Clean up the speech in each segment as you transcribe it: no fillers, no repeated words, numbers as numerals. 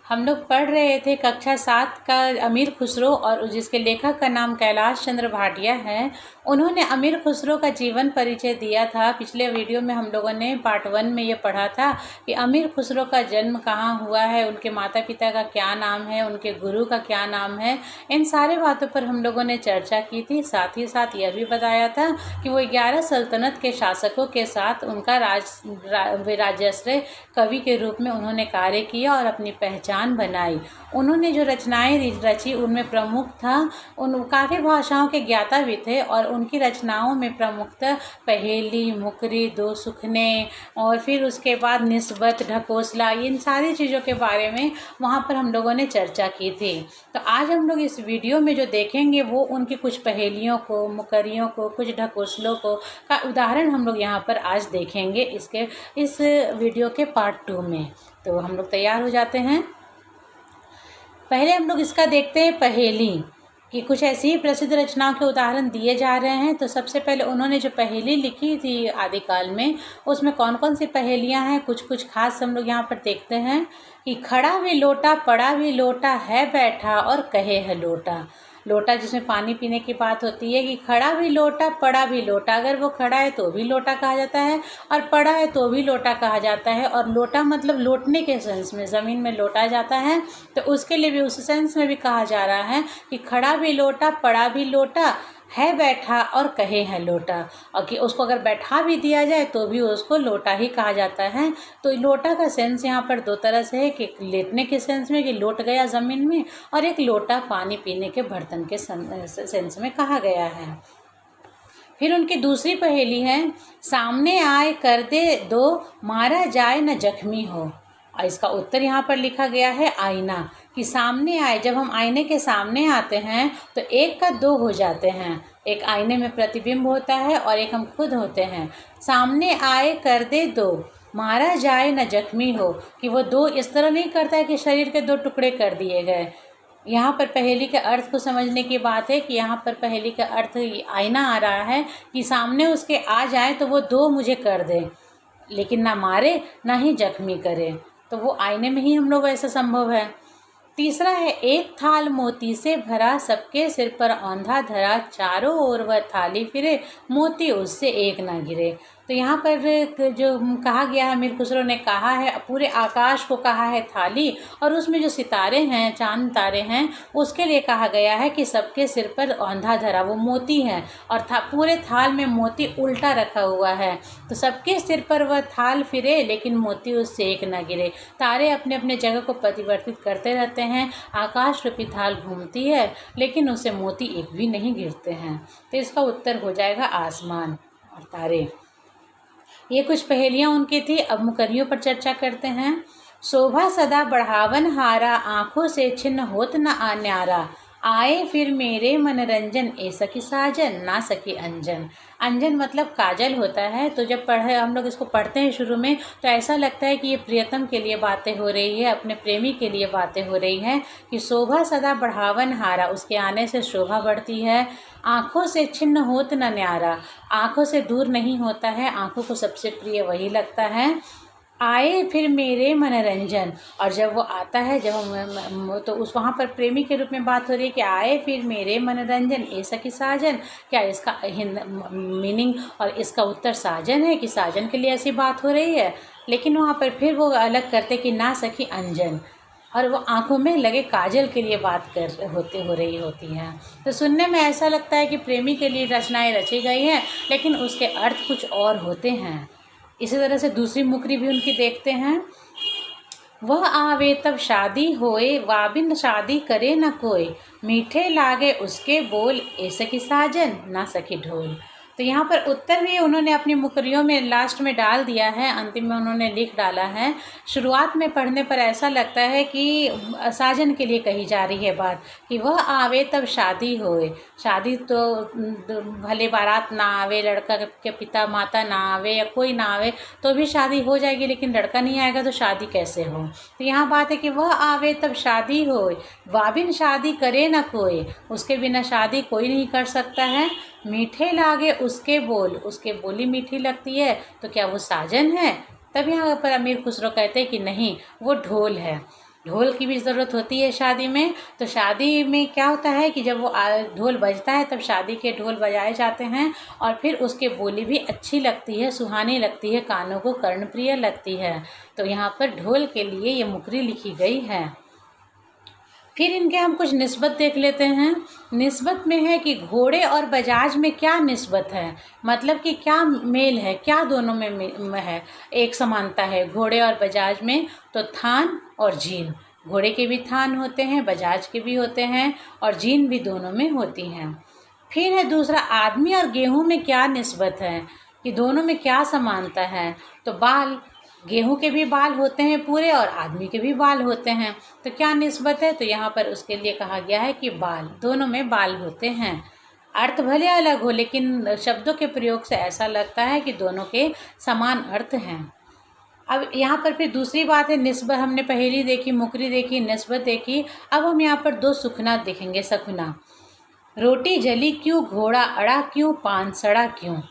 हम लोग पढ़ रहे थे कक्षा 7 का अमीर खुसरो, और जिसके लेखक का नाम कैलाश चंद्र भाटिया है। उन्होंने अमीर खुसरो का जीवन परिचय दिया था। पिछले वीडियो में हम लोगों ने पार्ट 1 में ये पढ़ा था कि अमीर खुसरो का जन्म कहाँ हुआ है, उनके माता पिता का क्या नाम है, उनके गुरु का क्या नाम है। इन सारे बातों पर हम लोगों ने चर्चा की थी। साथ ही साथ यह भी बताया था कि वो 11 सल्तनत के शासकों के साथ उनका राजाश्रय कवि के रूप में उन्होंने कार्य किया और अपनी पहचान बनाई। उन्होंने जो रचनाएं रची उनमें प्रमुख था, काफ़ी भाषाओं के ज्ञाता भी थे, और उनकी रचनाओं में प्रमुखतः पहेली, मुकरी, दो सुखने, और फिर उसके बाद निस्बत, ढकोसला, इन सारी चीज़ों के बारे में वहाँ पर हम लोगों ने चर्चा की थी। तो आज हम लोग इस वीडियो में जो देखेंगे वो उनकी कुछ पहेलियों को, मुकरियों को, कुछ ढकोसलों को का उदाहरण हम लोग यहाँ पर आज देखेंगे इस वीडियो के पार्ट 2 में। तो हम लोग तैयार हो जाते हैं। पहले हम लोग इसका देखते हैं पहेली कि कुछ ऐसी ही प्रसिद्ध रचनाओं के उदाहरण दिए जा रहे हैं। तो सबसे पहले उन्होंने जो पहेली लिखी थी आदिकाल में, उसमें कौन कौन सी पहेलियां हैं, कुछ खास हम लोग यहाँ पर देखते हैं कि खड़ा भी लोटा, पड़ा भी लोटा, है बैठा और कहे है लोटा। लोटा जिसमें पानी पीने की बात होती है कि खड़ा भी लोटा, पड़ा भी लोटा। अगर वो खड़ा है तो भी लोटा कहा जाता है, और पड़ा है तो भी लोटा कहा जाता है। और लोटा मतलब लौटने के सेंस में, ज़मीन में लौटा जाता है, तो उसके लिए भी उस सेंस में भी कहा जा रहा है कि खड़ा भी लोटा, पड़ा भी लोटा, है बैठा और कहे है लोटा। और कि उसको अगर बैठा भी दिया जाए तो भी उसको लोटा ही कहा जाता है। तो लोटा का सेंस यहाँ पर दो तरह से है कि लेटने के सेंस में कि लौट गया ज़मीन में, और एक लोटा पानी पीने के बर्तन के सेंस में कहा गया है। फिर उनकी दूसरी पहेली है, सामने आए कर दे दो, मारा जाए न जख्मी हो। और इसका उत्तर यहाँ पर लिखा गया है आईना, कि सामने आए, जब हम आईने के सामने आते हैं तो एक का दो हो जाते हैं। एक आईने में प्रतिबिंब होता है और एक हम खुद होते हैं। सामने आए कर दे दो, मारा जाए न जख्मी हो, कि वो दो इस तरह नहीं करता है कि शरीर के दो टुकड़े कर दिए गए। यहाँ पर पहेली के अर्थ को समझने की बात है कि यहाँ पर पहेली का अर्थ आईना आ रहा है कि सामने उसके आ जाए तो वो दो मुझे कर दे, लेकिन ना मारे ना ही जख्मी करे। तो वो आईने में ही हम लोग ऐसा संभव है। तीसरा है, एक थाल मोती से भरा, सबके सिर पर औंधा धरा, चारों ओर वह थाली फिरे, मोती उससे एक ना गिरे। तो यहाँ पर जो कहा गया है, अमीर खुसरो ने कहा है, पूरे आकाश को कहा है थाली, और उसमें जो सितारे हैं, चांद तारे हैं, उसके लिए कहा गया है कि सबके सिर पर औंधा धरा, वो मोती है, और पूरे थाल में मोती उल्टा रखा हुआ है। तो सबके सिर पर वह थाल फिरे लेकिन मोती उससे एक न गिरे। तारे अपने अपने जगह को परिवर्तित करते रहते हैं, आकाश रूपी थाल घूमती है लेकिन उससे मोती एक भी नहीं गिरते हैं। तो इसका उत्तर हो जाएगा आसमान और तारे। ये कुछ पहेलियाँ उनकी थी। अब मुकरियों पर चर्चा करते हैं। शोभा सदा बढ़ावन हारा, आँखों से छिन्न होत न न्यारा, आए फिर मेरे मनोरंजन, ए सखी साजन ना सखी अंजन। अंजन मतलब काजल होता है। तो जब हम लोग इसको पढ़ते हैं शुरू में तो ऐसा लगता है कि ये प्रियतम के लिए बातें हो रही है, अपने प्रेमी के लिए बातें हो रही हैं कि शोभा सदा बढ़ावन हारा, उसके आने से शोभा बढ़ती है। आँखों से छिन्न होत न न्यारा, आँखों से दूर नहीं होता है, आँखों को सबसे प्रिय वही लगता है। आए फिर मेरे मनोरंजन, और जब वो आता है, जब हम तो उस वहाँ पर प्रेमी के रूप में बात हो रही है कि आए फिर मेरे मनोरंजन, ए सखी साजन। क्या इसका मीनिंग और इसका उत्तर साजन है कि साजन के लिए ऐसी बात हो रही है? लेकिन वहाँ पर फिर वो अलग करते कि ना सखी अंजन, और वो आंखों में लगे काजल के लिए बात हो रही होती हैं। तो सुनने में ऐसा लगता है कि प्रेमी के लिए रचनाएं रची गई हैं, लेकिन उसके अर्थ कुछ और होते हैं। इसी तरह से दूसरी मुकरी भी उनकी देखते हैं। वह आवे तब शादी होए, वाबिन शादी करे न कोई, मीठे लागे उसके बोल, ए सखी साजन ना सखी ढोल। तो यहाँ पर उत्तर भी उन्होंने अपनी मुकरियों में लास्ट में डाल दिया है, अंतिम में उन्होंने लिख डाला है। शुरुआत में पढ़ने पर ऐसा लगता है कि साजन के लिए कही जा रही है बात कि वह आवे तब शादी होए। शादी तो भले बारात ना आवे, लड़का के पिता माता ना आवे या कोई ना आवे तो भी शादी हो जाएगी, लेकिन लड़का नहीं आएगा तो शादी कैसे हो। तो यहाँ बात है कि वह आवे तब शादी होए, वाबिन शादी करे ना कोई, उसके बिना शादी कोई नहीं कर सकता है। मीठे लागे उसके बोल, उसके बोली मीठी लगती है, तो क्या वो साजन है? तब यहाँ पर अमीर खुसरो कहते हैं कि नहीं, वो ढोल है। ढोल की भी ज़रूरत होती है शादी में। तो शादी में क्या होता है कि जब वो ढोल बजता है तब शादी के ढोल बजाए जाते हैं और फिर उसके बोली भी अच्छी लगती है, सुहानी लगती है, कानों को कर्णप्रिय लगती है। तो यहाँ पर ढोल के लिए ये मुकरी लिखी गई है। फिर इनके हम कुछ निस्बत देख लेते हैं। निस्बत में है कि घोड़े और बजाज में क्या निस्बत है, मतलब कि क्या मेल है, क्या दोनों में है, एक समानता है घोड़े और बजाज में। तो थान और जीन, घोड़े के भी थान होते हैं, बजाज के भी होते हैं और जीन भी दोनों में होती हैं। फिर है दूसरा, आदमी और गेहूं में क्या निस्बत है, कि दोनों में क्या समानता है। तो बाल, गेहूं के भी बाल होते हैं पूरे और आदमी के भी बाल होते हैं। तो क्या निस्बत है, तो यहाँ पर उसके लिए कहा गया है कि बाल, दोनों में बाल होते हैं। अर्थ भले अलग हो लेकिन शब्दों के प्रयोग से ऐसा लगता है कि दोनों के समान अर्थ हैं। अब यहाँ पर फिर दूसरी बात है निस्बत। हमने पहेली देखी, मुकरी देखी, निस्बत देखी। अब हम यहाँ पर दो सुखना देखेंगे। सखुना, रोटी जली क्यों, घोड़ा अड़ा क्यों, पान सड़ा क्यों।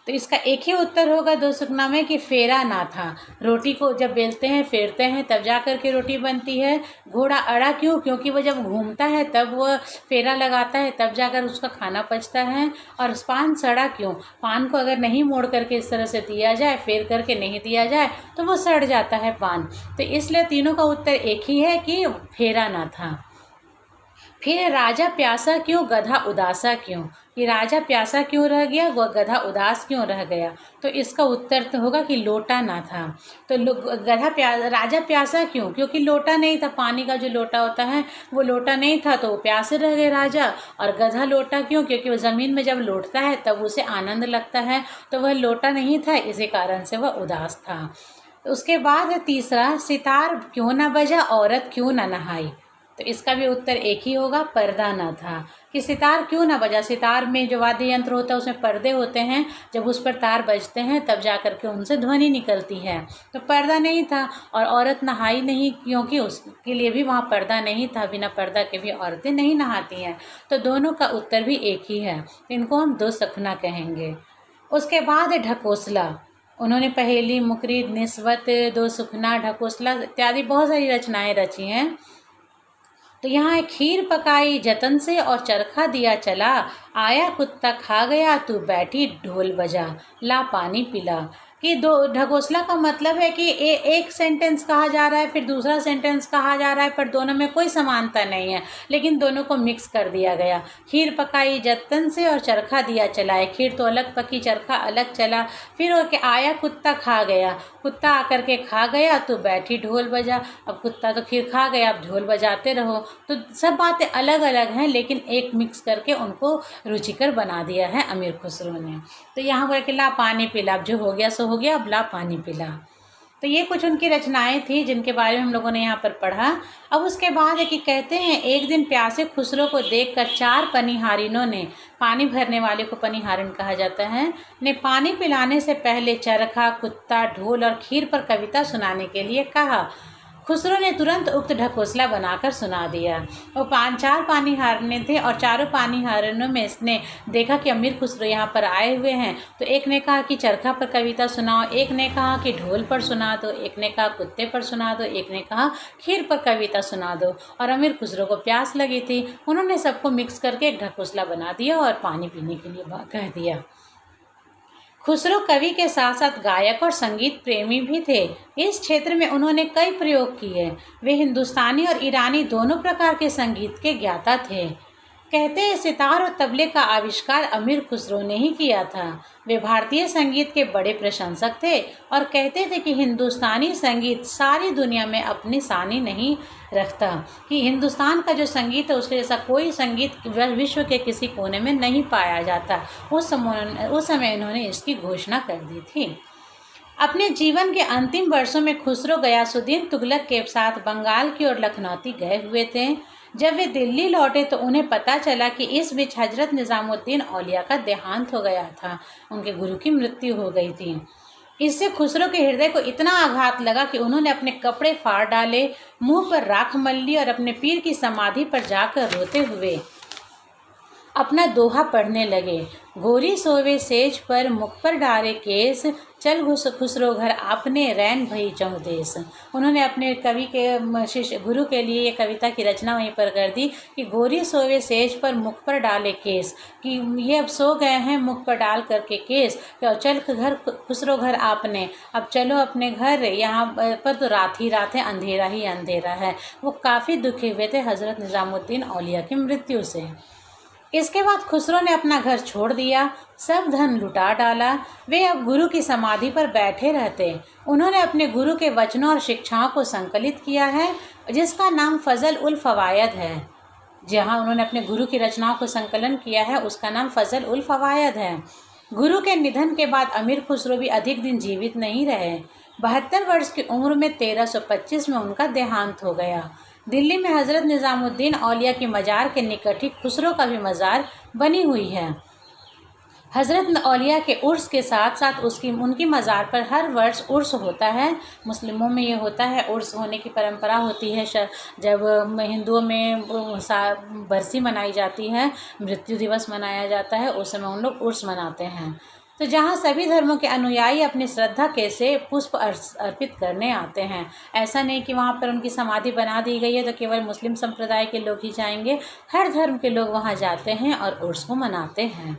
तो इसका एक ही उत्तर होगा दो सुखना में कि फेरा ना था। रोटी को जब बेलते हैं, फेरते हैं, तब जा कर के रोटी बनती है। घोड़ा अड़ा क्यों, क्योंकि वो जब घूमता है तब वो फेरा लगाता है, तब जाकर उसका खाना पचता है। और पान सड़ा क्यों, पान को अगर नहीं मोड़ करके इस तरह से दिया जाए, फेर करके नहीं दिया जाए तो वो सड़ जाता है पान। तो इसलिए तीनों का उत्तर एक ही है कि फेरा ना था। फिर राजा प्यासा क्यों, गधा उदासा क्यों, कि राजा प्यासा क्यों रह गया, वह गधा उदास क्यों रह गया। तो इसका उत्तर तो होगा कि लोटा ना था। तो राजा प्यासा क्यों, क्योंकि लोटा नहीं था, पानी का जो लोटा होता है वो लोटा नहीं था, तो वो प्यासे रह गए राजा। और गधा लोटा क्यों, क्योंकि वो ज़मीन में जब लौटता है तब उसे आनंद लगता है, तो वह लोटा नहीं था, इसी कारण से वह उदास था। उसके बाद तीसरा, सितार क्यों ना बजा, औरत क्यों ना नहाई। तो इसका भी उत्तर एक ही होगा, पर्दा ना था। कि सितार क्यों ना बजा, सितार में जो वाद्य यंत्र होता है उसमें पर्दे होते हैं, जब उस पर तार बजते हैं तब जा कर के उनसे ध्वनि निकलती है। तो पर्दा नहीं था। और औरत नहाई नहीं, क्योंकि उसके लिए भी वहाँ पर्दा नहीं था, बिना पर्दा के भी औरतें नहीं नहाती हैं। तो दोनों का उत्तर भी एक ही है, इनको हम दो सखना कहेंगे। उसके बाद है ढकोसला। उन्होंने पहेली, मुकरी, निस्बत, दो सुखना, ढकोसला इत्यादि बहुत सारी रचनाएं रची हैं। तो यहाँ खीर पकाई जतन से और चरखा दिया चला, आया कुत्ता खा गया, तू बैठी ढोल बजा, ला पानी पिला। कि दो ढकोसला का मतलब है कि एक सेंटेंस कहा जा रहा है, फिर दूसरा सेंटेंस कहा जा रहा है, पर दोनों में कोई समानता नहीं है, लेकिन दोनों को मिक्स कर दिया गया। खीर पकाई जतन से और चरखा दिया चलाए, खीर तो अलग पकी, चरखा अलग चला। फिर आया कुत्ता खा गया, कुत्ता आकर के खा गया, तो बैठी ढोल बजा। अब कुत्ता तो खीर खा गया, अब ढोल बजाते रहो। तो सब बातें अलग अलग हैं, लेकिन एक मिक्स करके उनको रुचिकर बना दिया है अमीर खुसरो ने। तो यहाँ पर कि ला पानी पिला, अब जो हो गया सो हो गया, अब ला पानी पिला। तो ये कुछ उनकी रचनाएं थी जिनके बारे में हम लोगों ने यहाँ पर पढ़ा। अब उसके बाद है कि कहते हैं एक दिन प्यासे खुसरो को देखकर चार पनिहारिनों ने, पानी भरने वाले को पनिहारिन कहा जाता है, ने पानी पिलाने से पहले चरखा, कुत्ता, ढोल और खीर पर कविता सुनाने के लिए कहा। खुसरो ने तुरंत उक्त ढकोसला बनाकर सुना दिया। वो चार पानीहारने थे और चारों पानीहारनों में इसने देखा कि अमीर खुसरो यहाँ पर आए हुए हैं। तो एक ने कहा कि चरखा पर कविता सुनाओ, एक ने कहा कि ढोल पर सुना दो, एक ने कहा कुत्ते पर सुना दो, एक ने कहा खीर पर कविता सुना दो। और अमीर खुसरो को प्यास लगी थी, उन्होंने सबको मिक्स करके एक ढकोसला बना दिया और पानी पीने के लिए कह दिया। खुसरो कवि के साथ साथ गायक और संगीत प्रेमी भी थे। इस क्षेत्र में उन्होंने कई प्रयोग किए। वे हिंदुस्तानी और ईरानी दोनों प्रकार के संगीत के ज्ञाता थे। कहते हैं सितार और तबले का आविष्कार अमीर खुसरो ने ही किया था। वे भारतीय संगीत के बड़े प्रशंसक थे और कहते थे कि हिंदुस्तानी संगीत सारी दुनिया में अपनी सानी नहीं रखता, कि हिंदुस्तान का जो संगीत है उसके जैसा कोई संगीत विश्व के किसी कोने में नहीं पाया जाता। उस समय इन्होंने इसकी घोषणा कर दी थी। अपने जीवन के अंतिम वर्षों में खुसरो गयासुद्दीन तुगलक के साथ बंगाल की ओर लखनौती गए हुए थे। जब वे दिल्ली लौटे तो उन्हें पता चला कि इस बीच हजरत निज़ामुद्दीन औलिया का देहांत हो गया था, उनके गुरु की मृत्यु हो गई थी। इससे खुसरो के हृदय को इतना आघात लगा कि उन्होंने अपने कपड़े फाड़ डाले, मुंह पर राख मल ली और अपने पीर की समाधि पर जाकर रोते हुए अपना दोहा पढ़ने लगे। गोरी सोवे सेज पर मुख पर डारे केस, चल खुसरो घर आपने रैन भई चहुँ देश। उन्होंने अपने कवि के शिष्य गुरु के लिए ये कविता की रचना वहीं पर कर दी कि गोरी सोवे सेज पर मुख पर डाले केस, कि ये अब सो गए हैं मुख पर डाल करके केस, तो चल घर खुसरो घर आपने, अब चलो अपने घर, यहाँ पर तो रात ही रात है, अंधेरा ही अंधेरा है। वो काफ़ी दुखी हुए थे हज़रत निज़ामुद्दीन औलिया की मृत्यु से। इसके बाद खुसरो ने अपना घर छोड़ दिया, सब धन लुटा डाला। वे अब गुरु की समाधि पर बैठे रहते। उन्होंने अपने गुरु के वचनों और शिक्षाओं को संकलित किया है, जिसका नाम फजल उल फवायद है। जहाँ उन्होंने अपने गुरु की रचनाओं को संकलन किया है, उसका नाम फजल उल फवायद है। गुरु के निधन के बाद अमीर खुसरो भी अधिक दिन जीवित नहीं रहे। 72 वर्ष की उम्र में 1325 में उनका देहांत हो गया। दिल्ली में हज़रत निज़ामुद्दीन औलिया की मज़ार के निकट ही खुसरो का भी मज़ार बनी हुई है। हज़रत औलिया के उर्स के साथ साथ उनकी मज़ार पर हर वर्ष उर्स होता है। मुस्लिमों में ये होता है, उर्स होने की परंपरा होती है। जब हिंदुओं में बरसी मनाई जाती है, मृत्यु दिवस मनाया जाता है, उस समय उन लोग उर्स मनाते हैं। तो जहाँ सभी धर्मों के अनुयायी अपनी श्रद्धा के से पुष्प अर्पित करने आते हैं। ऐसा नहीं कि वहाँ पर उनकी समाधि बना दी गई है तो केवल मुस्लिम संप्रदाय के लोग ही जाएंगे। हर धर्म के लोग वहाँ जाते हैं और उर्स को मनाते हैं।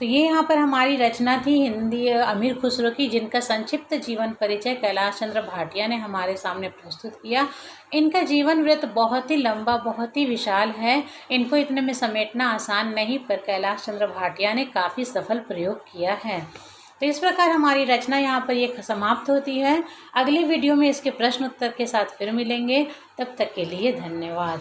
तो ये यहाँ पर हमारी रचना थी हिंदी अमीर खुसरो की, जिनका संक्षिप्त जीवन परिचय कैलाश चंद्र भाटिया ने हमारे सामने प्रस्तुत किया। इनका जीवन वृत्त बहुत ही लंबा, बहुत ही विशाल है। इनको इतने में समेटना आसान नहीं, पर कैलाश चंद्र भाटिया ने काफ़ी सफल प्रयोग किया है। तो इस प्रकार हमारी रचना यहाँ पर ये समाप्त होती है। अगली वीडियो में इसके प्रश्न उत्तर के साथ फिर मिलेंगे। तब तक के लिए धन्यवाद।